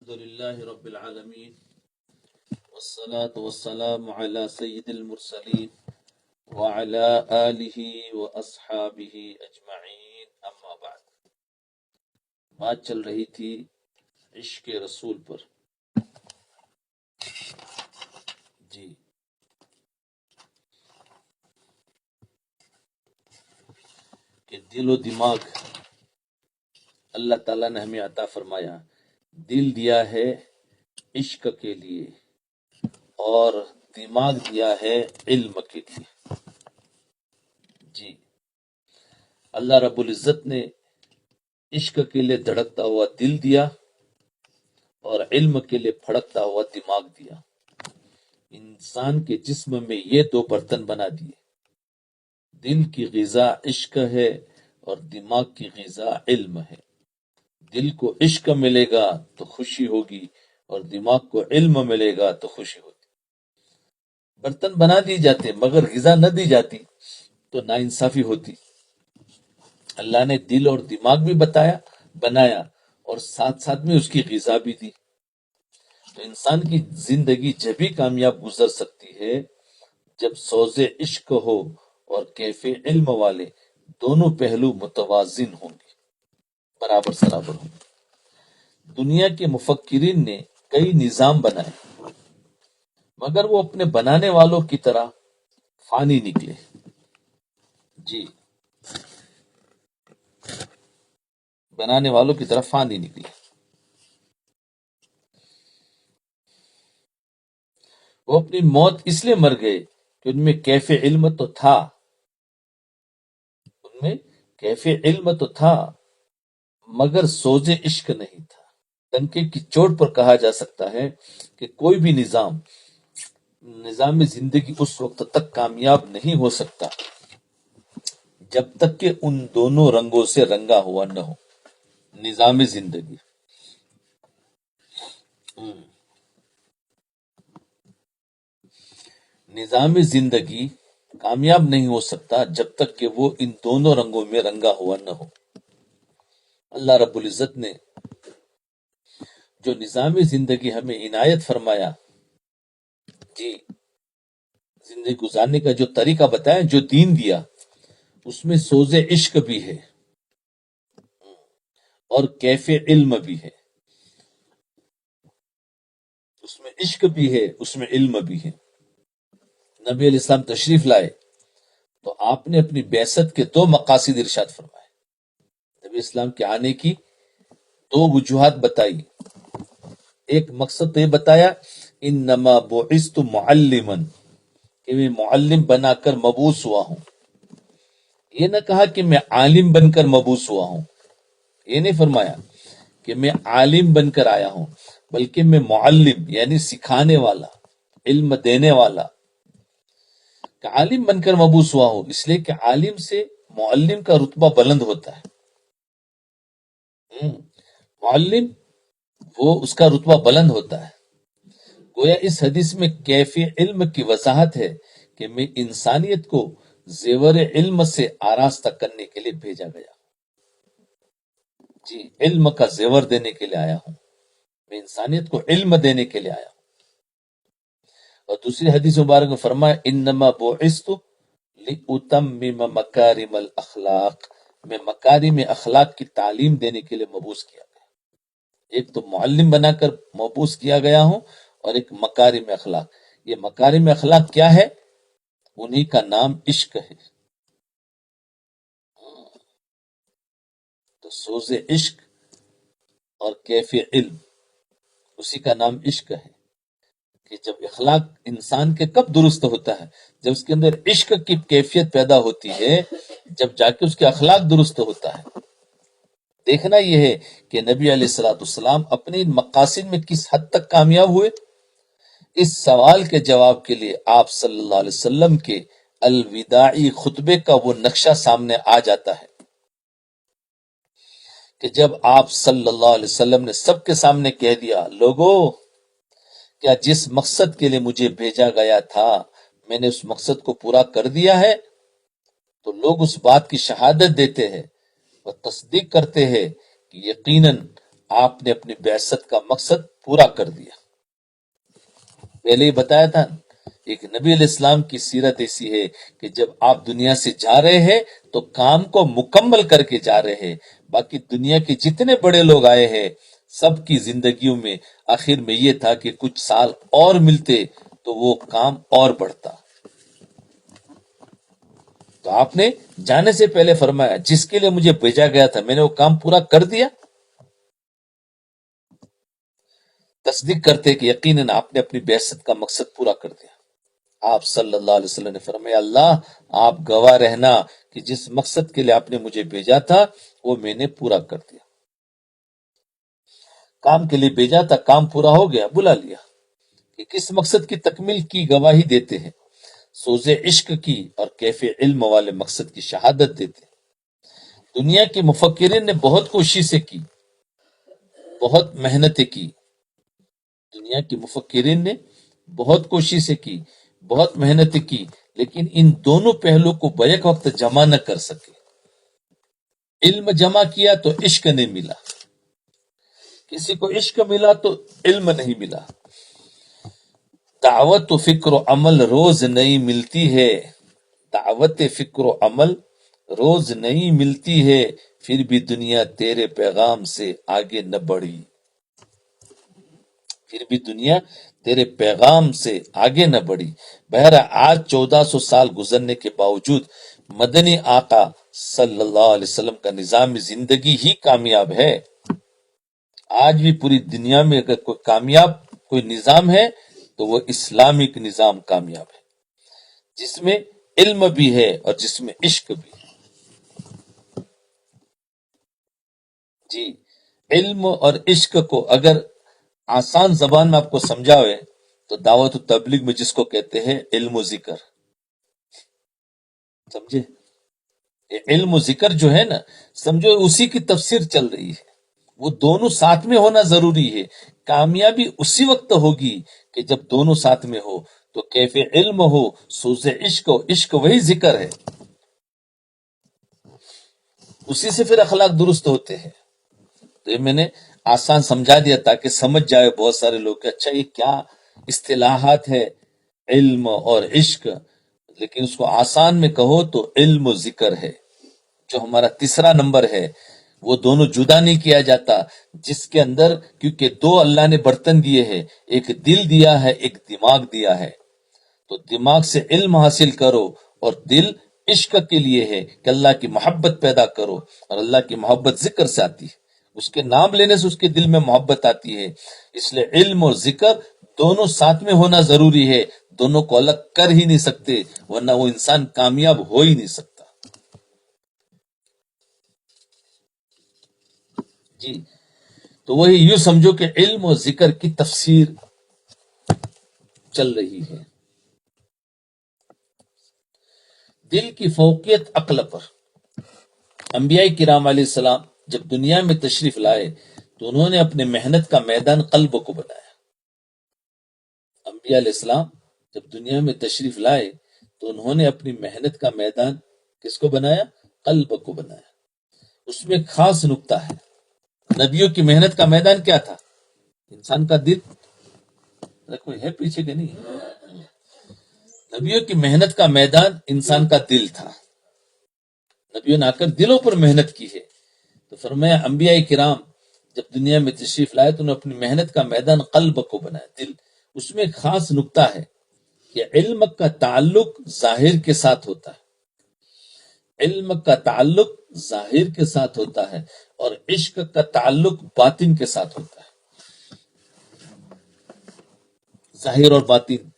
الحمد لله رب العالمين والصلاة والسلام على سيد المرسلين وعلى آله وأصحابه أجمعين أما بعد. بات چل رہی تھی عشق رسول پر. جی کہ دل و دماغ اللہ تعالیٰ نے ہمیں عطا فرمایا. دل دیا ہے عشق کے لیے اور دماغ دیا ہے علم کے لیے. جی اللہ رب العزت نے عشق کے لیے دھڑکتا ہوا دل دیا اور علم کے لیے پھڑکتا ہوا دماغ دیا. انسان کے جسم میں یہ دو برتن بنا دیے. دل کی غذا عشق ہے اور دماغ کی غذا علم ہے. دل کو عشق ملے گا تو خوشی ہوگی اور دماغ کو علم ملے گا تو خوشی ہوگی. برتن بنا دیے جاتے مگر غذا نہ دی جاتی تو ناانصافی ہوتی. اللہ نے دل اور دماغ بھی بنایا اور ساتھ ساتھ میں اس کی غذا بھی دی. تو انسان کی زندگی جبھی کامیاب گزر سکتی ہے جب سوز عشق ہو اور کیف علم والے دونوں پہلو متوازن ہوں گے، برابر سرابر ہوں گے. دنیا کے مفکرین نے کئی نظام بنائے مگر وہ اپنے بنانے والوں کی طرح فانی نکلے. جی بنانے والوں کی طرح فانی نکلے. وہ اپنی موت اس لیے مر گئے کہ ان میں کیف علم تو تھا، مگر سوز عشق نہیں تھا. ڈنکے کی چوٹ پر کہا جا سکتا ہے کہ کوئی بھی نظام زندگی اس وقت تک کامیاب نہیں ہو سکتا جب تک کہ ان دونوں رنگوں سے رنگا ہوا نہ ہو. نظام زندگی کامیاب نہیں ہو سکتا جب تک کہ وہ ان دونوں رنگوں میں رنگا ہوا نہ ہو. اللہ رب العزت نے جو نظام زندگی ہمیں عنایت فرمایا، جی زندگی گزارنے کا جو طریقہ بتایا، جو دین دیا، اس میں سوز عشق بھی ہے اور کیف علم بھی ہے. اس میں عشق بھی ہے، اس میں علم بھی ہے. نبی علیہ السلام تشریف لائے تو آپ نے اپنی بعثت کے دو مقاصد ارشاد فرمائے. نبی اسلام کے آنے کی دو وجوہات بتائی. ایک مقصد تو یہ بتایا انما بعثت معلما، کہ میں معلم بنا کر مبعوث ہوا ہوں. یہ نہ کہا کہ میں عالم بن کر مبعوث ہوا ہوں، یہ نہیں فرمایا کہ میں عالم بن کر آیا ہوں، بلکہ میں معلم یعنی سکھانے والا، علم دینے والا. کہ عالم بن کر مبعوث ہوا ہوں اس لیے کہ عالم سے معلم کا رتبہ بلند ہوتا ہے. معلم وہ اس کا رتبہ بلند ہوتا ہے. گویا اس حدیث میں کیفی علم کی وضاحت ہے کہ میں انسانیت کو زیور علم سے آراستہ کرنے کے لیے بھیجا گیا. جی علم کا زیور دینے کے لیے آیا ہوں، میں انسانیت کو علم دینے کے لیے آیا ہوں. اور دوسری حدیث مبارک میں فرمایا انما بعثت لأتمم مکارم الاخلاق، میں مکارم اخلاق کی تعلیم دینے کے لیے مبعوث کیا گیا. ایک تو معلم بنا کر مبعوث کیا گیا ہوں اور ایک مکارم اخلاق. یہ مکارم اخلاق کیا ہے؟ انہی کا نام عشق ہے. تو سوز عشق اور کیف علم، اسی کا نام عشق ہے. کہ جب اخلاق انسان کے کب درست ہوتا ہے؟ جب اس کے اندر عشق کی کیفیت پیدا ہوتی ہے، جب جا کے اس کے اخلاق درست ہوتا ہے. دیکھنا یہ ہے کہ نبی علیہ الصلوۃ والسلام اپنے ان مقاصد میں کس حد تک کامیاب ہوئے. اس سوال کے جواب کے لیے آپ صلی اللہ علیہ وسلم کے الوداعی خطبے کا وہ نقشہ سامنے آ جاتا ہے کہ جب آپ صلی اللہ علیہ وسلم نے سب کے سامنے کہہ دیا، لوگوں کیا جس مقصد کے لیے مجھے بھیجا گیا تھا میں نے اس مقصد کو پورا کر دیا ہے؟ تو لوگ اس بات کی شہادت دیتے ہیں اور تصدیق کرتے ہیں کہ یقیناً آپ نے اپنی بعثت کا مقصد پورا کر دیا۔ پہلے ہی بتایا تھا، ایک نبی علیہ السلام کی سیرت ایسی ہے کہ جب آپ دنیا سے جا رہے ہیں تو کام کو مکمل کر کے جا رہے ہیں۔ باقی دنیا کے جتنے بڑے لوگ آئے ہیں سب کی زندگیوں میں آخر میں یہ تھا کہ کچھ سال اور ملتے تو وہ کام اور بڑھتا۔ تو آپ نے جانے سے پہلے فرمایا جس کے لیے مجھے بھیجا گیا تھا میں نے وہ کام پورا کر دیا۔ تصدیق کرتے کہ یقیناً آپ نے اپنی بعثت کا مقصد پورا کر دیا۔ آپ صلی اللہ علیہ وسلم نے فرمایا اللہ آپ گواہ رہنا کہ جس مقصد کے لیے آپ نے مجھے بھیجا تھا وہ میں نے پورا کر دیا۔ کام کے لیے بھیجا تھا، کام پورا ہو گیا، بلا لیا۔ کہ کس مقصد کی تکمیل کی گواہی دیتے ہیں؟ سوز عشق کی اور کیف علم والے مقصد کی شہادت دیتے ہیں۔ دنیا کے مفکرین نے بہت کوششیں کی، بہت محنتیں کی۔ دنیا کے مفکرین نے بہت کوششیں کی، بہت محنتیں کی، لیکن ان دونوں پہلو کو بیک وقت جمع نہ کر سکے۔ علم جمع کیا تو عشق نہیں ملا، کسی کو عشق ملا تو علم نہیں ملا۔ دعوت و فکر و عمل روز نئی ملتی ہے، دعوت فکر و عمل روز نئی ملتی ہے، پھر بھی دنیا تیرے پیغام سے آگے نہ بڑھی، پھر بھی دنیا تیرے پیغام سے آگے نہ بڑھی۔ بہرحال آج 1400 سال گزرنے کے باوجود مدنی آقا صلی اللہ علیہ وسلم کا نظام زندگی ہی کامیاب ہے۔ آج بھی پوری دنیا میں اگر کوئی کامیاب کوئی نظام ہے تو وہ اسلامک نظام کامیاب ہے، جس میں علم بھی ہے اور جس میں عشق بھی ہے۔ جی، علم اور عشق کو اگر آسان زبان میں آپ کو سمجھاوے تو دعوت و تبلیغ میں جس کو کہتے ہیں علم و ذکر، سمجھے؟ یہ علم و ذکر جو ہے نا، سمجھو اسی کی تفسیر چل رہی ہے۔ وہ دونوں ساتھ میں ہونا ضروری ہے۔ کامیابی اسی وقت ہوگی کہ جب دونوں ساتھ میں ہو، تو کیف علم ہو، سوز عشق ہو، عشق وہی ذکر ہے، اسی سے پھر اخلاق درست ہوتے ہیں۔ تو یہ میں نے آسان سمجھا دیا تاکہ سمجھ جائے بہت سارے لوگ کہ اچھا یہ کیا اصطلاحات ہے علم اور عشق، لیکن اس کو آسان میں کہو تو علم و ذکر ہے۔ جو ہمارا تیسرا نمبر ہے وہ دونوں جدا نہیں کیا جاتا، جس کے اندر کیونکہ دو اللہ نے برتن دیے ہیں، ایک دل دیا ہے ایک دماغ دیا ہے، تو دماغ سے علم حاصل کرو اور دل عشق کے لیے ہے کہ اللہ کی محبت پیدا کرو، اور اللہ کی محبت ذکر سے آتی ہے، اس کے نام لینے سے اس کے دل میں محبت آتی ہے۔ اس لیے علم اور ذکر دونوں ساتھ میں ہونا ضروری ہے، دونوں کو الگ کر ہی نہیں سکتے، ورنہ وہ انسان کامیاب ہو ہی نہیں سکتا۔ جی، تو وہی یوں سمجھو کہ علم اور ذکر کی تفسیر چل رہی ہے۔ دل کی فوقیت عقل پر۔ انبیاء کرام علیہ السلام جب دنیا میں تشریف لائے تو انہوں نے اپنے محنت کا میدان قلب کو بنایا۔ انبیاء علیہ السلام جب دنیا میں تشریف لائے تو انہوں نے اپنی محنت کا میدان کس کو بنایا؟ قلب کو بنایا۔ اس میں ایک خاص نقطہ ہے، نبیوں کی محنت کا میدان کیا تھا؟ انسان کا دل۔ کوئی ہے پیچھے کہ نہیں؟ نبیوں کی محنت کا میدان انسان کا دل تھا۔ نبیوں نے آ کر دلوں پر محنت کی ہے، تو فرمایا انبیاء کرام جب دنیا میں تشریف لائے تو انہوں نے اپنی محنت کا میدان قلب کو بنایا، دل۔ اس میں ایک خاص نقطہ ہے کہ علم کا تعلق ظاہر کے ساتھ ہوتا ہے، علم کا تعلق ظاہر کے ساتھ ہوتا ہے، اور عشق کا تعلق باطن کے ساتھ ہوتا ہے۔ ظاہر اور باطن،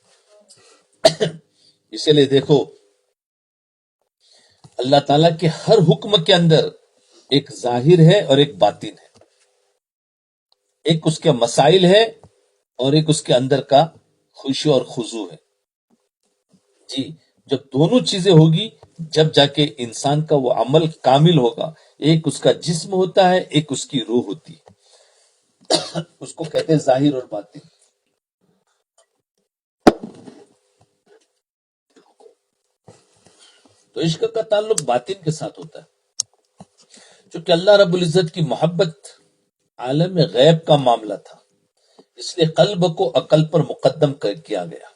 اسی لیے دیکھو اللہ تعالیٰ کے ہر حکم کے اندر ایک ظاہر ہے اور ایک باطن ہے، ایک اس کے مسائل ہے اور ایک اس کے اندر کا خشوع اور خضوع ہے۔ جی، جب دونوں چیزیں ہوگی جب جا کے انسان کا وہ عمل کامل ہوگا۔ ایک اس کا جسم ہوتا ہے، ایک اس کی روح ہوتی ہے، اس کو کہتے ہیں ظاہر اور باطن۔ تو عشق کا تعلق باطن کے ساتھ ہوتا ہے، چونکہ اللہ رب العزت کی محبت عالم غیب کا معاملہ تھا، اس لیے قلب کو عقل پر مقدم کیا گیا۔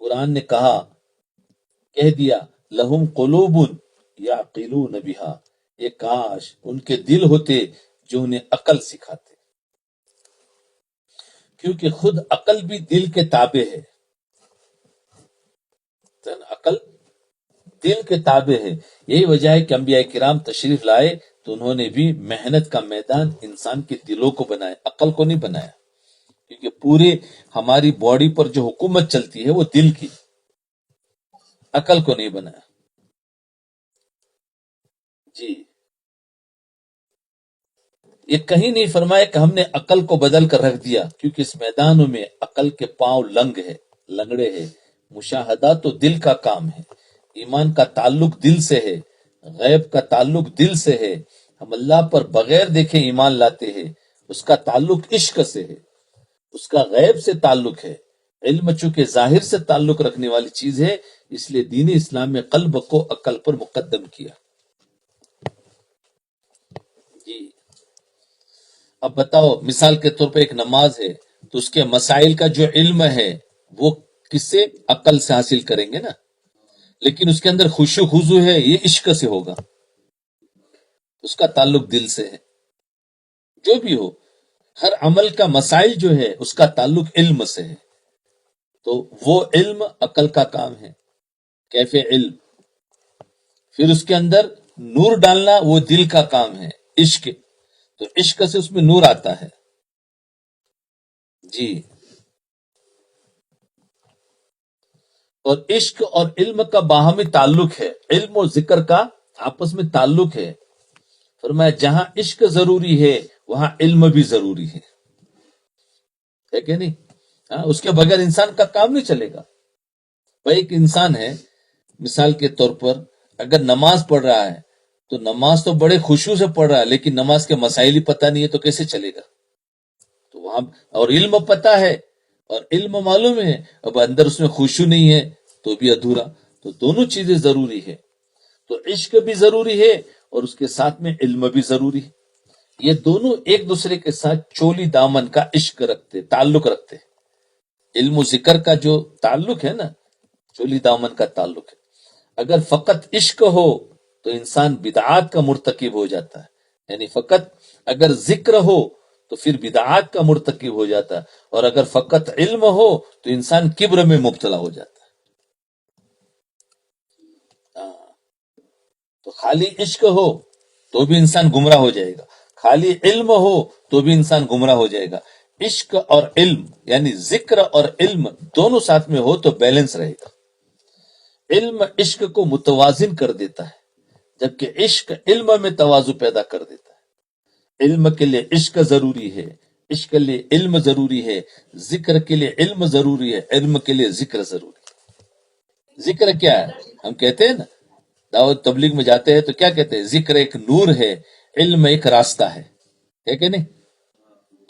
قرآن نے کہہ دیا لہم قلوب یعقلون بہا، یہ کاش ان کے دل ہوتے جو انہیں عقل سکھاتے، کیونکہ خود عقل بھی دل کے تابع ہے۔ عقل دل کے تابع ہے، یہی وجہ ہے کہ انبیاء کرام تشریف لائے تو انہوں نے بھی محنت کا میدان انسان کے دلوں کو بنایا، عقل کو نہیں بنایا، کیونکہ پورے ہماری باڈی پر جو حکومت چلتی ہے وہ دل کی، عقل کو نہیں بنایا۔ جی یہ کہیں نہیں فرمایا کہ ہم نے عقل کو بدل کر رکھ دیا، کیونکہ اس میدانوں میں عقل کے پاؤں لنگڑے ہیں۔ مشاہدہ تو دل کا کام ہے، ایمان کا تعلق دل سے ہے، غیب کا تعلق دل سے ہے، ہم اللہ پر بغیر دیکھے ایمان لاتے ہیں، اس کا تعلق عشق سے ہے، اس کا غیب سے تعلق ہے۔ علم چونکہ ظاہر سے تعلق رکھنے والی چیز ہے، اس لیے دین اسلام میں قلب کو عقل پر مقدم کیا۔ جی اب بتاؤ، مثال کے طور پہ ایک نماز ہے تو اس کے مسائل کا جو علم ہے وہ کس سے؟ عقل سے حاصل کریں گے نا، لیکن اس کے اندر خشوع خضوع ہے، یہ عشق سے ہوگا، اس کا تعلق دل سے ہے۔ جو بھی ہو، ہر عمل کا مسائل جو ہے اس کا تعلق علم سے ہے، تو وہ علم عقل کا کام ہے، کیف علم۔ پھر اس کے اندر نور ڈالنا وہ دل کا کام ہے، عشق، تو عشق سے اس میں نور آتا ہے۔ جی اور عشق اور علم کا باہمی تعلق ہے، علم اور ذکر کا آپس میں تعلق ہے۔ فرمایا جہاں عشق ضروری ہے وہاں علم بھی ضروری ہے کہ نہیں؟ اس کے بغیر انسان کا کام نہیں چلے گا۔ بھائی ایک انسان ہے، مثال کے طور پر اگر نماز پڑھ رہا ہے تو نماز تو بڑے خشوع سے پڑھ رہا ہے، لیکن نماز کے مسائل ہی پتہ نہیں ہے تو کیسے چلے گا؟ تو وہاں اور علم پتہ ہے اور علم معلوم ہے، اب اندر اس میں خشوع نہیں ہے تو بھی ادھورا۔ تو دونوں چیزیں ضروری ہے، تو عشق بھی ضروری ہے اور اس کے ساتھ میں علم بھی ضروری ہے۔ یہ دونوں ایک دوسرے کے ساتھ چولی دامن کا عشق رکھتے، تعلق رکھتے۔ علم و ذکر کا جو تعلق ہے نا، چولی دامن کا تعلق ہے۔ اگر فقط عشق ہو تو انسان بدعات کا مرتکب ہو جاتا ہے، یعنی فقط اگر ذکر ہو تو پھر بدعات کا مرتکب ہو جاتا ہے، اور اگر فقط علم ہو تو انسان کبر میں مبتلا ہو جاتا ہے۔ تو خالی عشق ہو تو بھی انسان گمراہ ہو جائے گا، خالی علم ہو تو بھی انسان گمراہ ہو جائے گا۔ عشق اور علم یعنی ذکر اور علم دونوں ساتھ میں ہو تو بیلنس رہے گا۔ علم عشق کو متوازن کر دیتا ہے، جبکہ عشق علم میں توازن پیدا کر دیتا ہے۔ علم کے لیے عشق ضروری ہے، عشق کے لیے علم ضروری ہے، ذکر کے لیے علم ضروری ہے، علم کے لیے ذکر ضروری ہے۔ ذکر کیا ہے؟ ہم کہتے ہیں نا، دعوت تبلیغ میں جاتے ہیں تو کیا کہتے ہیں؟ ذکر ایک نور ہے، علم ایک راستہ ہے کہ نہیں؟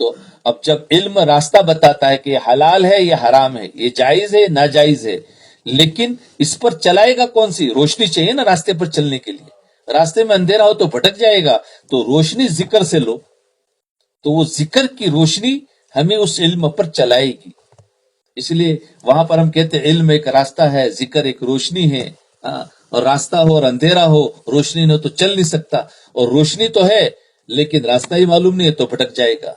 تو اب جب علم راستہ بتاتا ہے کہ یہ حلال ہے یہ حرام ہے، یہ جائز ہے ناجائز ہے، لیکن اس پر چلائے گا کون سی؟ روشنی چاہیے نا راستے پر چلنے کے لیے۔ راستے میں اندھیرا ہو تو بھٹک جائے گا، تو روشنی ذکر سے لو، تو وہ ذکر کی روشنی ہمیں اس علم پر چلائے گی۔ اس لیے وہاں پر ہم کہتے ہیں علم ایک راستہ ہے، ذکر ایک روشنی ہے۔ اور راستہ ہو اور اندھیرا ہو، روشنی نہ تو چل نہیں سکتا، اور روشنی تو ہے لیکن راستہ ہی معلوم نہیں ہے تو بھٹک جائے گا۔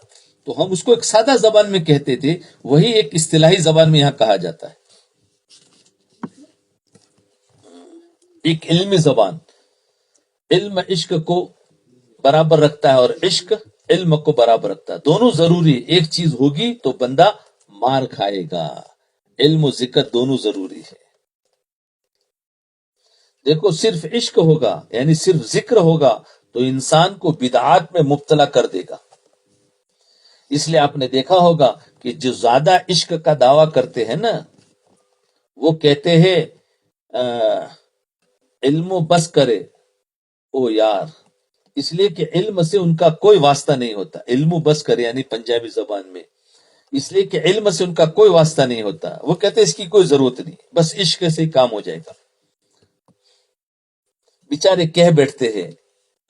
تو ہم اس کو ایک سادہ زبان میں کہتے تھے، وہی ایک اصطلاحی زبان میں یہاں کہا جاتا ہے، ایک علمی زبان۔ علم عشق کو برابر رکھتا ہے اور عشق علم کو برابر رکھتا ہے، دونوں ضروری ہے۔ ایک چیز ہوگی تو بندہ مار کھائے گا، علم و ذکر دونوں ضروری ہے۔ دیکھو صرف عشق ہوگا یعنی صرف ذکر ہوگا تو انسان کو بدعات میں مبتلا کر دے گا۔ اس لیے آپ نے دیکھا ہوگا کہ جو زیادہ عشق کا دعویٰ کرتے ہیں نا، وہ کہتے ہیں علم و بس کرے او یار، اس لیے کہ علم سے ان کا کوئی واسطہ نہیں ہوتا۔ علم و بس کرے یعنی پنجابی زبان میں، اس لیے کہ علم سے ان کا کوئی واسطہ نہیں ہوتا، وہ کہتے ہیں اس کی کوئی ضرورت نہیں، بس عشق سے ہی کام ہو جائے گا۔ بیچارے کہہ بیٹھتے ہیں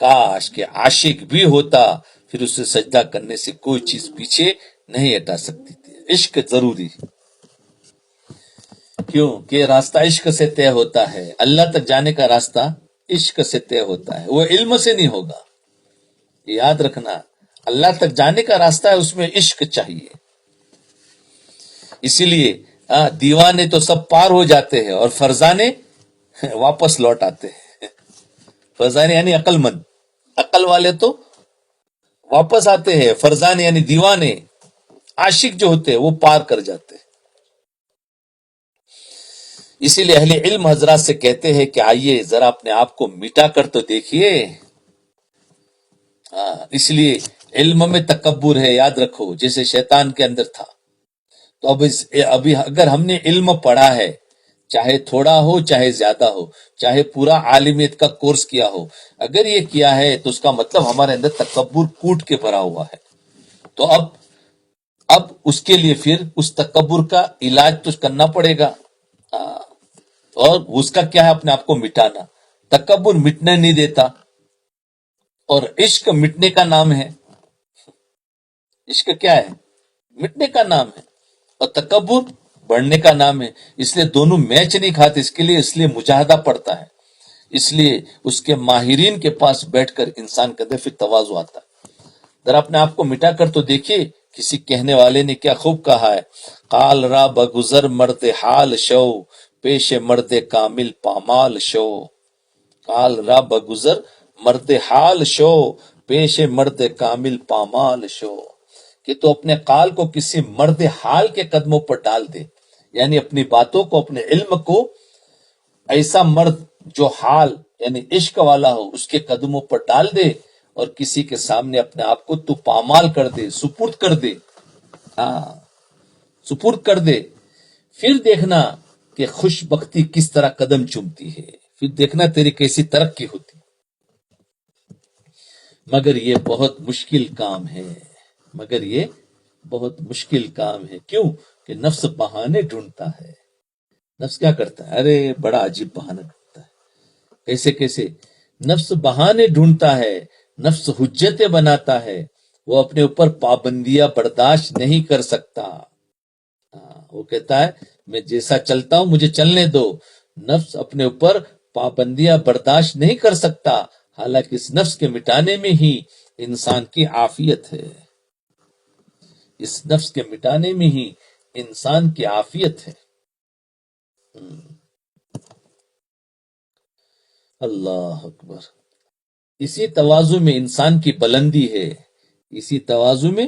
کاش کہ عاشق بھی ہوتا پھر اسے سجدہ کرنے سے کوئی چیز پیچھے نہیں ہٹا سکتی تھی۔ عشق ضروری ہے، کیوں کہ راستہ عشق سے طے ہوتا ہے، اللہ تک جانے کا راستہ عشق سے طے ہوتا ہے، وہ علم سے نہیں ہوگا۔ یاد رکھنا، اللہ تک جانے کا راستہ ہے، اس میں عشق چاہیے۔ اسی لیے دیوانے تو سب پار ہو جاتے ہیں اور فرزانے واپس لوٹ آتے ہیں۔ فرزانے یعنی عقل مند، عقل والے تو واپس آتے ہیں، فرزانے یعنی دیوانے عاشق جو ہوتے ہیں وہ پار کر جاتے ہیں۔ اسی لیے اہل علم حضرات سے کہتے ہیں کہ آئیے ذرا اپنے آپ کو مٹا کر تو دیکھیے۔ اس لیے علم میں تکبر ہے، یاد رکھو، جیسے شیطان کے اندر تھا۔ تو ابھی اگر ہم نے علم پڑھا ہے، چاہے تھوڑا ہو چاہے زیادہ ہو، چاہے پورا عالمیت کا کورس کیا ہو، اگر یہ کیا ہے تو اس کا مطلب ہمارے اندر تکبر کوٹ کے بھرا ہوا ہے۔ تو اب اس کے لیے پھر اس تکبر کا علاج تو کرنا پڑے گا، اور اس کا کیا ہے؟ اپنے آپ کو مٹانا۔ تکبر مٹنے نہیں دیتا، اور عشق مٹنے کا نام ہے۔ عشق کیا ہے؟ مٹنے کا نام ہے، اور تکبر بڑھنے کا نام ہے۔ اس لیے دونوں میچ نہیں کھاتے، اس لیے مجاہدہ پڑتا ہے۔ اس لیے اس کے ماہرین کے پاس بیٹھ کر انسان کا پھر تواضع آتا ہے۔ ذرا اپنے آپ کو مٹا کر تو دیکھیے، کسی کہنے والے نے کیا خوب کہا ہے، قال را بگذر مرد حال شو، پیش مرد کامل پامال شو۔ قال را بگذر مرد حال شو، پیش مرد کامل پامال شو، کہ تو اپنے قال کو کسی مرد حال کے قدموں پر ڈال دے، یعنی اپنی باتوں کو، اپنے علم کو ایسا مرد جو حال یعنی عشق والا ہو اس کے قدموں پر ڈال دے، اور کسی کے سامنے اپنے آپ کو تو پامال کر دے، سپرد کر دے۔ سپرد کر دے، پھر دیکھنا کہ خوش بختی کس طرح قدم چومتی ہے، پھر دیکھنا تیری کیسی ترقی ہوتی۔ مگر یہ بہت مشکل کام ہے، مگر یہ بہت مشکل کام ہے۔ کیوں؟ کہ نفس بہانے ڈھونڈتا ہے۔ نفس کیا کرتا ہے؟ ارے بڑا عجیب بہانہ ڈھونڈتا ہے۔ کیسے نفس بہانے ڈھونڈتا ہے، نفس حجتیں بناتا ہے، وہ اپنے اوپر پابندیاں برداشت نہیں کر سکتا۔ وہ کہتا ہے میں جیسا چلتا ہوں مجھے چلنے دو۔ نفس اپنے اوپر پابندیاں برداشت نہیں کر سکتا، حالانکہ اس نفس کے مٹانے میں ہی انسان کی عافیت ہے۔ اس نفس کے مٹانے میں ہی انسان کی عافیت ہے۔ اللہ اکبر۔ اسی تواضع میں انسان کی بلندی ہے، اسی تواضع میں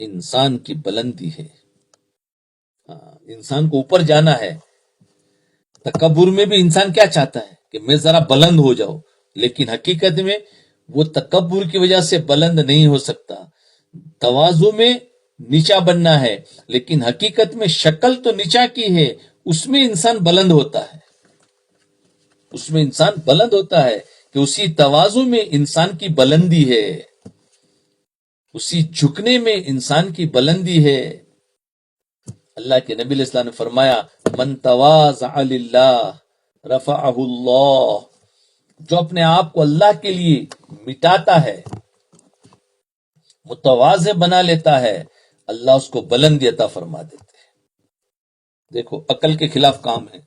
انسان کی بلندی ہے۔ انسان کو اوپر جانا ہے۔ تکبر میں بھی انسان کیا چاہتا ہے کہ میں ذرا بلند ہو جاؤں، لیکن حقیقت میں وہ تکبر کی وجہ سے بلند نہیں ہو سکتا۔ تواضع میں نیچا بننا ہے، لیکن حقیقت میں شکل تو نیچا کی ہے، اس میں انسان بلند ہوتا ہے، اس میں انسان بلند ہوتا ہے، کہ اسی تواضع میں انسان کی بلندی ہے، اسی جھکنے میں انسان کی بلندی ہے۔ اللہ کے نبی علیہ السلام نے فرمایا من تواضع للہ رفعہ اللہ، جو اپنے آپ کو اللہ کے لیے مٹاتا ہے، متواضع بنا لیتا ہے، اللہ اس کو بلندی عطا فرما دیتے ہیں۔ دیکھو عقل کے خلاف کام ہے۔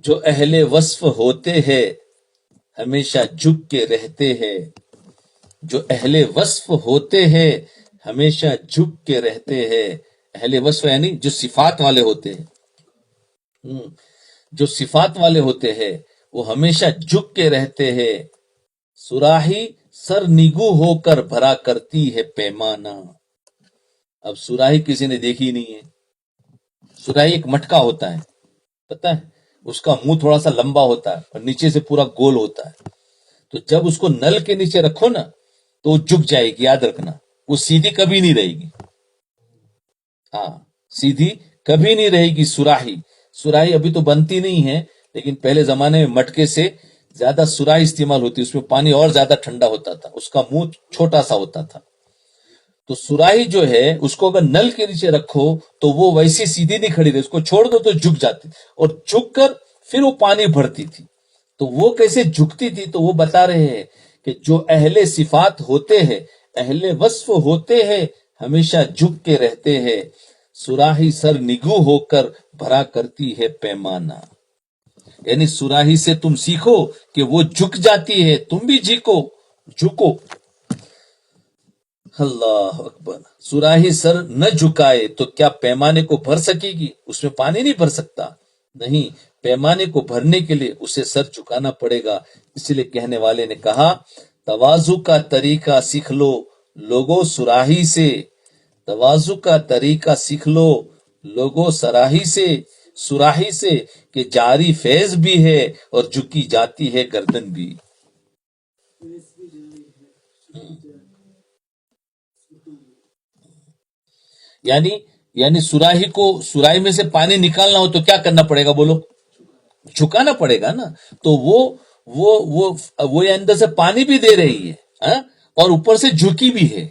جو اہل وصف ہوتے ہیں ہمیشہ جھک کے رہتے ہیں، جو اہل وصف ہوتے ہیں ہمیشہ جھک کے رہتے ہیں۔ اہل وصف یعنی جو صفات والے ہوتے ہیں، جو صفات والے ہوتے ہیں وہ ہمیشہ جھک کے رہتے ہیں۔ سراہی سر نگو ہو کر بھرا کرتی ہے پیمانہ۔ اب سراہی کسی نے دیکھی نہیں ہے۔ سراہی ایک مٹکا ہوتا ہے، پتہ ہے، اس کا منہ تھوڑا سا لمبا ہوتا ہے اور نیچے سے پورا گول ہوتا ہے۔ تو جب اس کو نل کے نیچے رکھو نا تو وہ جھک جائے گی، یاد رکھنا، وہ سیدھی کبھی نہیں رہے گی۔ سیدھی کبھی نہیں رہے گی سراہی ابھی تو بنتی نہیں ہے، لیکن پہلے زمانے میں مٹکے سے زیادہ سراہی استعمال ہوتی، اس میں پانی اور زیادہ ٹھنڈا ہوتا تھا، اس کا منہ چھوٹا سا ہوتا تھا۔ تو سراہی جو ہے اس کو اگر نل کے نیچے رکھو تو وہ ویسی سیدھی نہیں کھڑی رہی، اس کو چھوڑ دو تو جھک جاتی، اور جھک کر پھر وہ پانی بھرتی تھی۔ تو وہ کیسے جھکتی تھی؟ تو وہ بتا رہے ہیں کہ جو اہل صفات ہوتے ہیں، اہل وصف ہوتے ہیں، ہمیشہ جھک کے رہتے ہیں، سراہی سر نگو ہو کر بھرا کرتی ہے پیمانہ. یعنی سراہی سے تم سیکھو کہ وہ جھک جاتی ہے، تم بھی جھکو. اللہ اکبر. سراہی سر نہ جھکائے تو کیا پیمانے کو بھر سکے گی؟ اس میں پانی نہیں بھر سکتا. نہیں، پیمانے کو بھرنے کے لیے اسے سر جھکانا پڑے گا. اسی لیے کہنے والے نے کہا تواضع کا طریقہ سیکھ لو لوگوں سراہی سے. تواضع کا طریقہ سیکھ لو لوگوں سراہی سے کہ جاری فیض بھی ہے اور جھکی جاتی ہے گردن بھی. یعنی سراہی میں سے پانی نکالنا ہو تو کیا کرنا پڑے گا؟ بولو، جھکانا پڑے گا نا. تو وہ اندر سے پانی بھی دے رہی ہے اور اوپر سے جھکی بھی ہے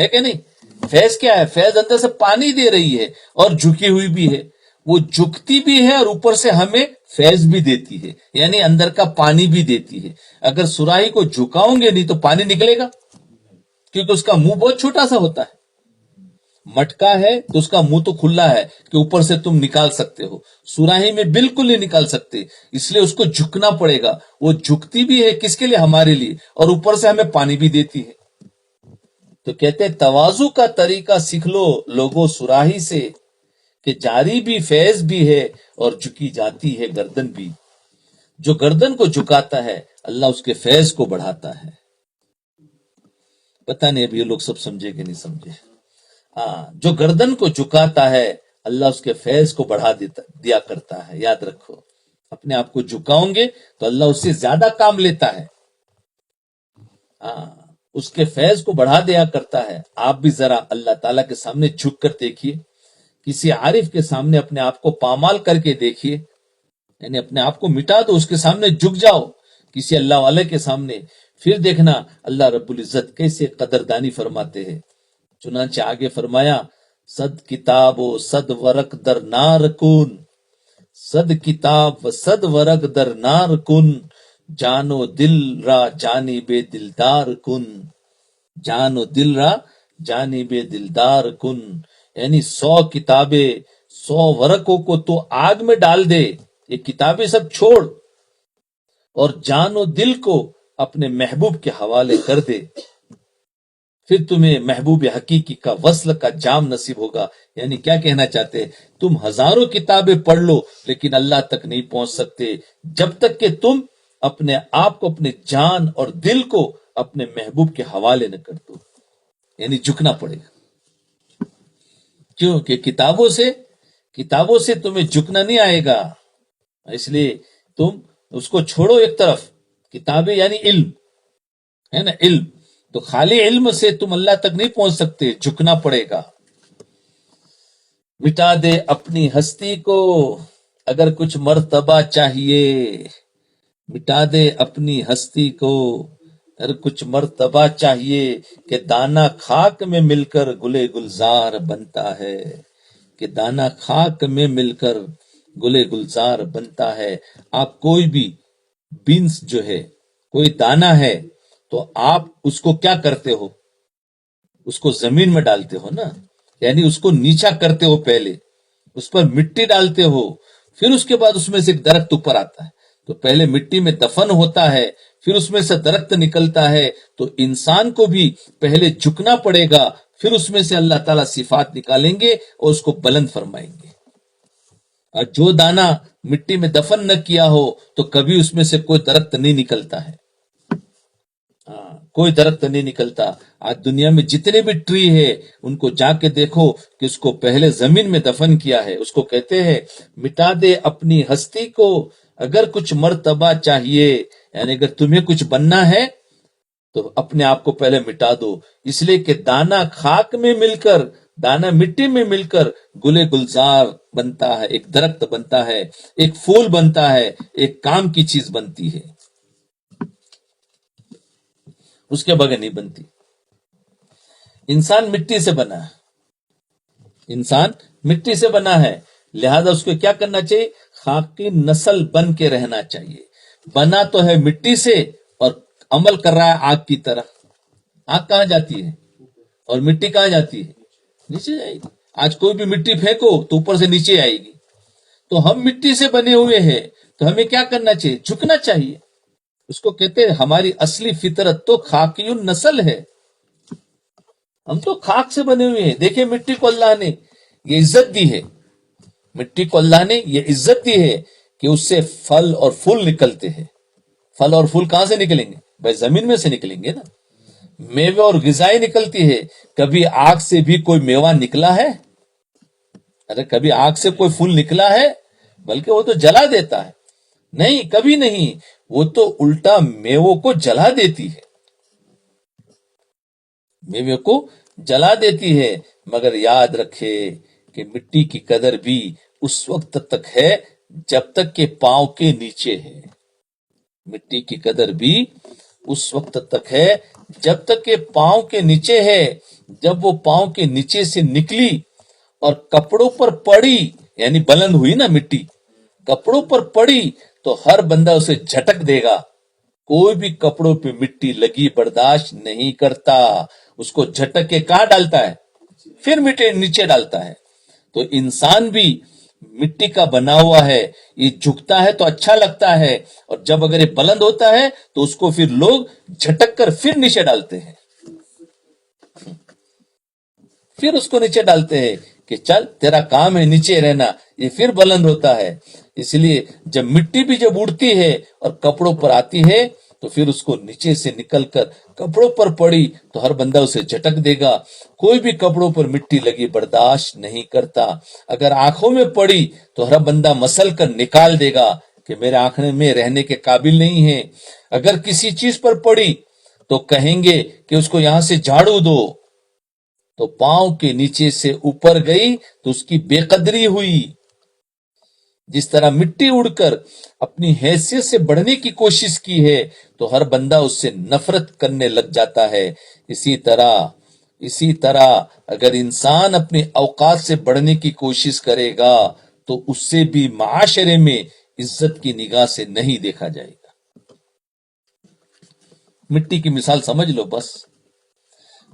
کہ نہیں؟ فیض کیا ہے؟ فیض اندر سے پانی دے رہی ہے اور جھکی ہوئی بھی ہے. وہ جھکتی بھی ہے اور اوپر سے ہمیں فیض بھی دیتی ہے، یعنی اندر کا پانی بھی دیتی ہے. اگر سراہی کو جھکاؤں گے نہیں تو پانی نکلے گا، کیونکہ اس کا منہ بہت چھوٹا سا ہوتا ہے. مٹکا ہے تو اس کا منہ تو کھلا ہے کہ اوپر سے تم نکال سکتے ہو، سراہی میں بالکل نہیں نکال سکتے. اس لیے اس کو جھکنا پڑے گا. وہ جھکتی بھی ہے کس کے لیے؟ ہمارے لیے، اور اوپر سے ہمیں پانی بھی دیتی ہے. تو کہتے ہیں تواضع کا طریقہ سیکھ لو لوگوں سراہی سے کہ جاری بھی فیض بھی ہے اور جھکی جاتی ہے گردن بھی. جو گردن کو جھکاتا ہے اللہ اس کے فیض کو بڑھاتا ہے. پتہ نہیں ابھی یہ لوگ سب سمجھے کہ نہیں سمجھے. جو گردن کو جھکاتا ہے اللہ اس کے فیض کو بڑھا دیا کرتا ہے. یاد رکھو، اپنے آپ کو جھکاؤں گے تو اللہ اس سے زیادہ کام لیتا ہے. اس کے فیض کو بڑھا دیا کرتا ہے. آپ بھی ذرا اللہ تعالیٰ کے سامنے جھک کر دیکھیے، کسی عارف کے سامنے اپنے آپ کو پامال کر کے دیکھیے، یعنی اپنے آپ کو مٹا دو، اس کے سامنے جھک جاؤ کسی اللہ والے کے سامنے. پھر دیکھنا اللہ رب العزت کیسے قدردانی فرماتے ہیں. چنانچہ آگے فرمایا صد کتاب و صد ورق در نار کن، صد کتاب و صد ورق در نار کن، جانو دل را جانب دلدار کن. جانو دل را جانب دلدار کن، یعنی 100 کتابیں 100 ورقوں کو تو آگ میں ڈال دے، یہ کتابیں سب چھوڑ، اور جان و دل کو اپنے محبوب کے حوالے کر دے. پھر تمہیں محبوب حقیقی کا وصل کا جام نصیب ہوگا. یعنی کیا کہنا چاہتے ہیں؟ تم ہزاروں کتابیں پڑھ لو لیکن اللہ تک نہیں پہنچ سکتے جب تک کہ تم اپنے آپ کو، اپنے جان اور دل کو اپنے محبوب کے حوالے نہ کر دو. یعنی جھکنا پڑے گا. کیوں کہ کتابوں سے تمہیں جھکنا نہیں آئے گا. اس لیے تم اس کو چھوڑو ایک طرف. کتابیں یعنی علم ہے نا، علم. تو خالی علم سے تم اللہ تک نہیں پہنچ سکتے، جھکنا پڑے گا. مٹا دے اپنی ہستی کو اگر کچھ مرتبہ چاہیے، مٹا دے اپنی ہستی کو اگر کچھ مرتبہ چاہیے، کہ دانا خاک میں مل کر گلے گلزار بنتا ہے. کہ دانا خاک میں مل کر گلے گلزار بنتا ہے. آپ کوئی بھی بینس جو ہے، کوئی دانا ہے، تو آپ اس کو کیا کرتے ہو؟ اس کو زمین میں ڈالتے ہو نا، یعنی اس کو نیچا کرتے ہو، پہلے اس پر مٹی ڈالتے ہو، پھر اس کے بعد اس میں سے ایک درخت اوپر آتا ہے. تو پہلے مٹی میں دفن ہوتا ہے، پھر اس میں سے درخت نکلتا ہے. تو انسان کو بھی پہلے جھکنا پڑے گا، پھر اس میں سے اللہ تعالیٰ صفات نکالیں گے اور اس کو بلند فرمائیں گے. اور جو دانا مٹی میں دفن نہ کیا ہو تو کبھی اس میں سے کوئی درخت نہیں نکلتا ہے. کوئی درخت نہیں نکلتا. آج دنیا میں جتنے بھی ٹری ہے ان کو جا کے دیکھو کہ اس کو پہلے زمین میں دفن کیا ہے. اس کو کہتے ہیں مٹا دے اپنی ہستی کو اگر کچھ مرتبہ چاہیے، یعنی اگر تمہیں کچھ بننا ہے تو اپنے آپ کو پہلے مٹا دو. اس لیے کہ دانا خاک میں مل کر، دانا مٹی میں مل کر گلے گلزار بنتا ہے، ایک درخت بنتا ہے، ایک پھول بنتا ہے، ایک کام کی چیز بنتی ہے. اس کے بغیر نہیں بنتی. انسان مٹی سے بنا ہے، انسان مٹی سے بنا ہے، لہذا اس کو کیا کرنا چاہیے؟ خاکی نسل بن کے رہنا چاہیے. بنا تو ہے مٹی سے اور عمل کر رہا ہے آگ کی طرح. آگ کہاں جاتی ہے اور مٹی کہاں جاتی ہے؟ نیچے جائے گی. آج کوئی بھی مٹی پھینکو تو اوپر سے نیچے آئے گی. تو ہم مٹی سے بنے ہوئے ہیں تو ہمیں کیا کرنا چاہیے؟ جھکنا چاہیے. اس کو کہتے ہیں ہماری اصلی فطرت تو خاکی النسل ہے. ہم تو خاک سے بنے ہوئے ہیں. دیکھیں مٹی کو اللہ نے یہ عزت دی ہے. مٹی کو اللہ نے یہ عزت دی ہے کہ اس سے پھل اور پھول نکلتے ہیں. پھل اور پھول کہاں سے نکلیں گے؟ بھائی زمین میں سے نکلیں گے نا. میوے اور غذائیں نکلتی ہے. کبھی آگ سے بھی کوئی میوہ نکلا ہے؟ ارے کبھی آگ سے کوئی پھول نکلا ہے؟ بلکہ وہ تو جلا دیتا ہے. نہیں، کبھی نہیں. وہ تو الٹا میووں کو جلا دیتی ہے. میوے کو جلا دیتی ہے. مگر یاد رکھے کہ مٹی کی قدر بھی اس وقت تک ہے جب تک کہ پاؤں کے نیچے ہے. مٹی کی قدر بھی اس وقت تک ہے جب تک کہ پاؤں کے نیچے ہے. جب وہ پاؤں کے نیچے سے نکلی اور کپڑوں پر پڑی، یعنی بلند ہوئی نا مٹی، کپڑوں پر پڑی تو ہر بندہ اسے جھٹک دے گا. کوئی بھی کپڑوں پہ مٹی لگی برداشت نہیں کرتا. اس کو جھٹک کے کہاں ڈالتا ہے؟ پھر مٹی نیچے ڈالتا ہے. تو انسان بھی مٹی کا بنا ہوا ہے. یہ جھکتا ہے تو اچھا لگتا ہے، اور جب اگر یہ بلند ہوتا ہے تو اس کو پھر لوگ جھٹک کر پھر نیچے ڈالتے ہیں. پھر اس کو نیچے ڈالتے ہیں کہ چل تیرا کام ہے نیچے رہنا. یہ پھر بلند ہوتا ہے. اس لیے جب مٹی بھی جب اڑتی ہے اور کپڑوں پر آتی ہے تو پھر اس کو نیچے سے نکل کر کپڑوں پر پڑی تو ہر بندہ اسے جھٹک دے گا. کوئی بھی کپڑوں پر مٹی لگی برداشت نہیں کرتا. اگر آنکھوں میں پڑی تو ہر بندہ مسل کر نکال دے گا کہ میرے آنکھوں میں رہنے کے قابل نہیں ہے. اگر کسی چیز پر پڑی تو کہیں گے کہ اس کو یہاں سے جھاڑو دو. تو پاؤں کے نیچے سے اوپر گئی تو اس کی بے قدری ہوئی. جس طرح مٹی اڑ کر اپنی حیثیت سے بڑھنے کی کوشش کی ہے تو ہر بندہ اس سے نفرت کرنے لگ جاتا ہے. اسی طرح اگر انسان اپنے اوقات سے بڑھنے کی کوشش کرے گا تو اس سے بھی معاشرے میں عزت کی نگاہ سے نہیں دیکھا جائے گا. مٹی کی مثال سمجھ لو. بس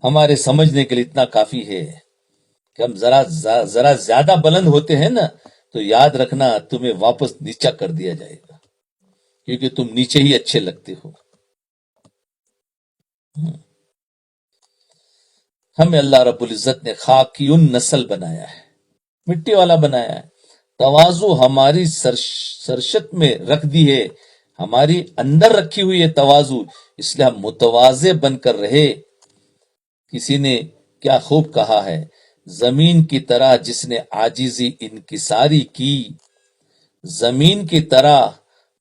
ہمارے سمجھنے کے لیے اتنا کافی ہے کہ ہم ذرا زیادہ بلند ہوتے ہیں نا تو یاد رکھنا تمہیں واپس نیچا کر دیا جائے گا، کیونکہ تم نیچے ہی اچھے لگتے ہو. ہمیں اللہ رب العزت نے خاکی نسل بنایا ہے، مٹی والا بنایا ہے. تواضع ہماری سرشت میں رکھ دی ہے، ہماری اندر رکھی ہوئی ہے تواضع. اس لیے ہم متواضع بن کر رہے. کسی نے کیا خوب کہا ہے، زمین کی طرح جس نے عاجزی انکساری کی، زمین کی طرح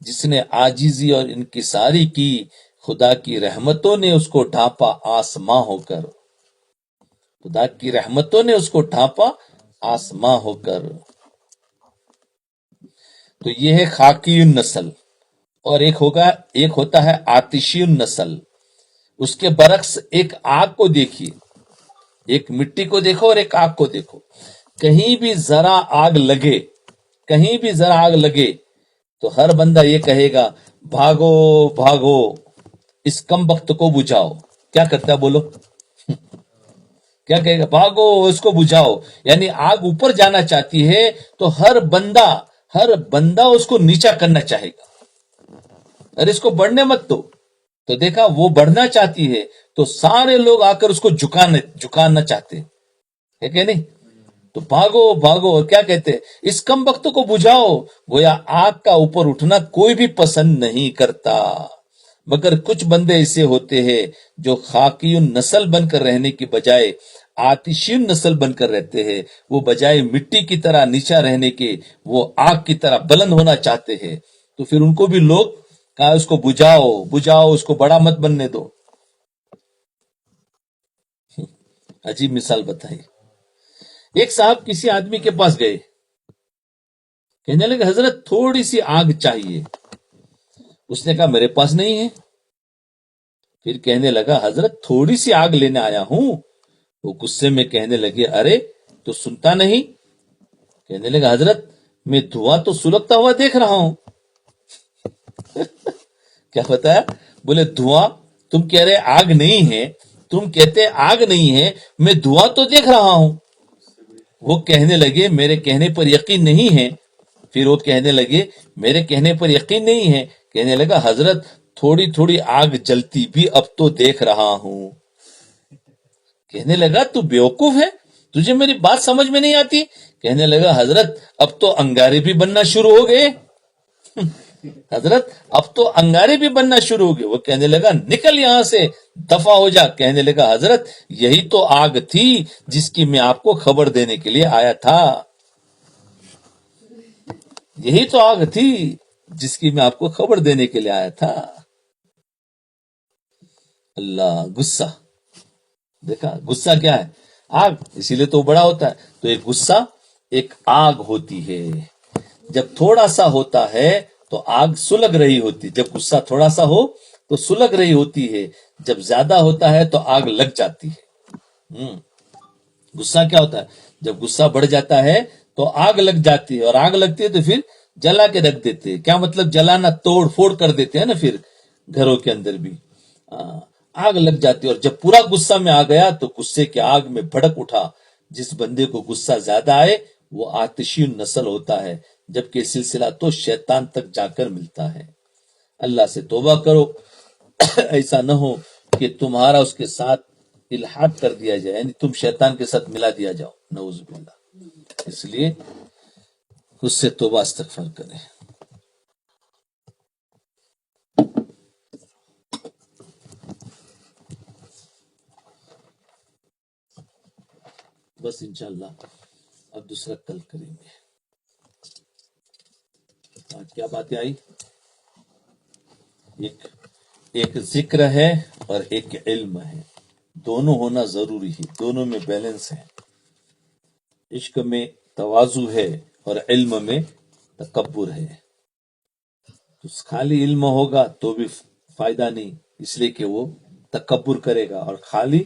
جس نے عاجزی اور انکساری کی، خدا کی رحمتوں نے اس کو ڈھانپا آسماں ہو کر. خدا کی رحمتوں نے اس کو ڈھانپا آسماں ہو کر. تو یہ ہے خاکی النسل. اور ایک ہوتا ہے آتشی النسل. اس کے برعکس ایک آگ کو دیکھیے، ایک مٹی کو دیکھو اور ایک آگ کو دیکھو. کہیں بھی ذرا آگ لگے تو ہر بندہ یہ کہے گا بھاگو بھاگو اس کم بخت کو بجھاؤ. کیا کرتا ہے بولو؟ کیا کہے گا؟ بھاگو اس کو بجھاؤ. یعنی آگ اوپر جانا چاہتی ہے تو ہر بندہ اس کو نیچا کرنا چاہے گا. ارے اس کو بڑھنے مت دو. تو دیکھا وہ بڑھنا چاہتی ہے تو سارے لوگ آ کر اس کو جھکانا چاہتے ہیں، ہے کہ نہیں؟ تو بھاگو بھاگو. اور کیا کہتے ہیں؟ اس کم بخت کو بجھاؤ. گویا آگ کا اوپر اٹھنا کوئی بھی پسند نہیں کرتا. مگر کچھ بندے ایسے ہوتے ہیں جو خاکی نسل بن کر رہنے کی بجائے آتشی نسل بن کر رہتے ہیں. وہ بجائے مٹی کی طرح نیچا رہنے کے وہ آگ کی طرح بلند ہونا چاہتے ہیں. تو پھر ان کو بھی لوگ کہا اس کو بجھاؤ اس کو بڑا مت بننے دو. عجیب مثال بتائی. ایک صاحب کسی آدمی کے پاس گئے، کہنے لگے حضرت تھوڑی سی آگ چاہیے. اس نے کہا میرے پاس نہیں ہے. پھر کہنے لگا حضرت تھوڑی سی آگ لینے آیا ہوں. وہ غصے میں کہنے لگے ارے تو سنتا نہیں. کہنے لگا حضرت میں دھواں تو سلگتا ہوا دیکھ رہا ہوں. کیا بتایا؟ بولے دھواں، تم کہہ رہے آگ نہیں ہے، تم کہتے آگ نہیں ہے، میں دھواں تو دیکھ رہا ہوں. وہ کہنے لگے میرے کہنے پر یقین نہیں ہے. پھر وہ کہنے لگے میرے کہنے پر یقین نہیں ہے. کہنے لگا حضرت تھوڑی تھوڑی آگ جلتی بھی اب تو دیکھ رہا ہوں. کہنے لگا تو بیوقوف ہے، تجھے میری بات سمجھ میں نہیں آتی. کہنے لگا حضرت اب تو انگارے بھی بننا شروع ہو گئے. حضرت اب تو انگارے بھی بننا شروع ہو گئے. وہ کہنے لگا نکل یہاں سے، دفع ہو جا. کہنے لگا حضرت یہی تو آگ تھی جس کی میں آپ کو خبر دینے کے لیے آیا تھا. یہی تو آگ تھی جس کی میں آپ کو خبر دینے کے لیے آیا تھا. اللہ، غصہ دیکھا، غصہ کیا ہے؟ آگ، اسی لیے تو بڑا ہوتا ہے. تو ایک غصہ ایک آگ ہوتی ہے. جب تھوڑا سا ہوتا ہے تو آگ سلگ رہی ہوتی، جب غصہ تھوڑا سا ہو تو سلگ رہی ہوتی ہے، جب زیادہ ہوتا ہے تو آگ لگ جاتی ہے. غصہ کیا ہوتا ہے؟ جب غصہ بڑھ جاتا ہے تو آگ لگ جاتی ہے، اور آگ لگتی ہے تو پھر جلا کے رکھ دیتے ہیں. کیا مطلب؟ جلانا، توڑ پھوڑ کر دیتے ہیں نا. پھر گھروں کے اندر بھی آگ لگ جاتی ہے. اور جب پورا غصہ میں آ گیا تو غصے کے آگ میں بھڑک اٹھا. جس بندے کو غصہ زیادہ آئے وہ آتشی نسل ہوتا ہے، جبکہ سلسلہ تو شیطان تک جا کر ملتا ہے. اللہ سے توبہ کرو، ایسا نہ ہو کہ تمہارا اس کے ساتھ الحاق کر دیا جائے، یعنی تم شیطان کے ساتھ ملا دیا جاؤ، نعوذ باللہ. اس لیے اس سے توبہ استغفار کریں. بس انشاءاللہ اب دوسرا کل کریں گے. کیا باتیں آئی؟ ایک ذکر ہے اور ایک علم ہے. دونوں ہونا ضروری ہے، دونوں میں بیلنس ہے. عشق میں تواضع ہے اور علم میں تکبر ہے. تو خالی علم ہوگا تو بھی فائدہ نہیں، اس لیے کہ وہ تکبر کرے گا. اور خالی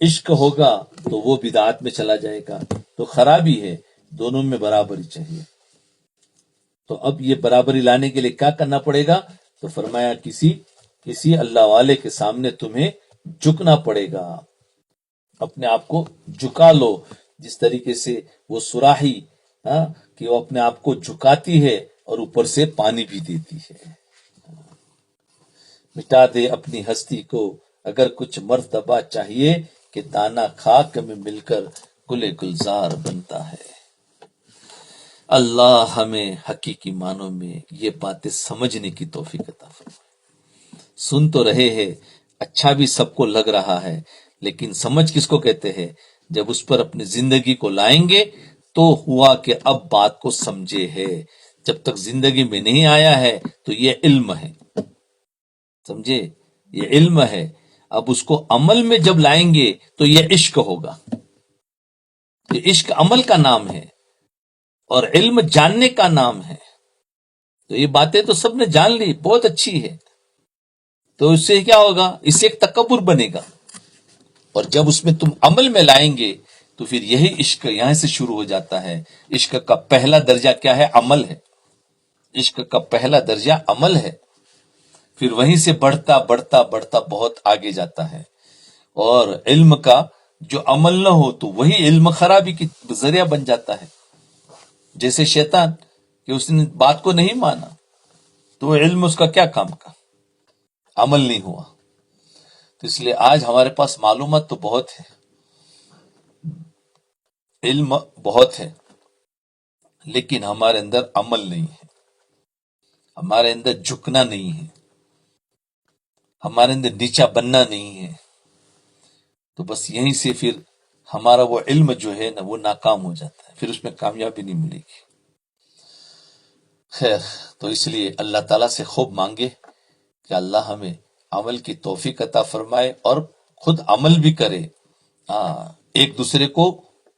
عشق ہوگا تو وہ بدعات میں چلا جائے گا، تو خرابی ہے. دونوں میں برابری چاہیے. تو اب یہ برابری لانے کے لیے کیا کرنا پڑے گا؟ تو فرمایا کسی اللہ والے کے سامنے تمہیں جھکنا پڑے گا. اپنے آپ کو جھکا لو، جس طریقے سے وہ سراہی کہ وہ اپنے آپ کو جھکاتی ہے اور اوپر سے پانی بھی دیتی ہے. مٹا دے اپنی ہستی کو اگر کچھ مرتبہ چاہیے، کہ دانا خاک میں مل کر گل گلزار بنتا ہے. اللہ ہمیں حقیقی معنوں میں یہ باتیں سمجھنے کی توفیق عطا فرمائے. سن تو رہے ہیں، اچھا بھی سب کو لگ رہا ہے، لیکن سمجھ کس کو کہتے ہیں؟ جب اس پر اپنی زندگی کو لائیں گے تو ہوا کہ اب بات کو سمجھے ہے. جب تک زندگی میں نہیں آیا ہے تو یہ علم ہے، سمجھے؟ یہ علم ہے. اب اس کو عمل میں جب لائیں گے تو یہ عشق ہوگا. یہ عشق عمل کا نام ہے اور علم جاننے کا نام ہے. تو یہ باتیں تو سب نے جان لی، بہت اچھی ہے. تو اس سے کیا ہوگا؟ اس سے ایک تکبر بنے گا. اور جب اس میں تم عمل میں لائیں گے تو پھر یہی عشق یہاں سے شروع ہو جاتا ہے. عشق کا پہلا درجہ کیا ہے؟ عمل ہے. عشق کا پہلا درجہ عمل ہے. پھر وہیں سے بڑھتا بڑھتا بڑھتا بہت آگے جاتا ہے. اور علم کا جو عمل نہ ہو تو وہی علم خرابی کی ذریعہ بن جاتا ہے. جیسے شیطان کہ اس نے بات کو نہیں مانا تو علم اس کا کیا کام کا؟ عمل نہیں ہوا. تو اس لیے آج ہمارے پاس معلومات تو بہت ہے، علم بہت ہے، لیکن ہمارے اندر عمل نہیں ہے، ہمارے اندر جھکنا نہیں ہے، ہمارے اندر نیچا بننا نہیں ہے. تو بس یہیں سے پھر ہمارا وہ علم جو ہے نا وہ ناکام ہو جاتا ہے، پھر اس میں کامیابی نہیں ملے گی. خیر، تو اس لیے اللہ تعالیٰ سے خوب مانگے کہ اللہ ہمیں عمل کی توفیق عطا فرمائے اور خود عمل بھی کرے. ایک دوسرے کو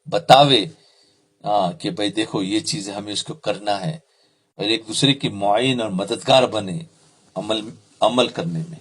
بتاوے کہ بھائی دیکھو یہ چیز ہمیں اس کو کرنا ہے، اور ایک دوسرے کی معین اور مددگار بنے عمل کرنے میں.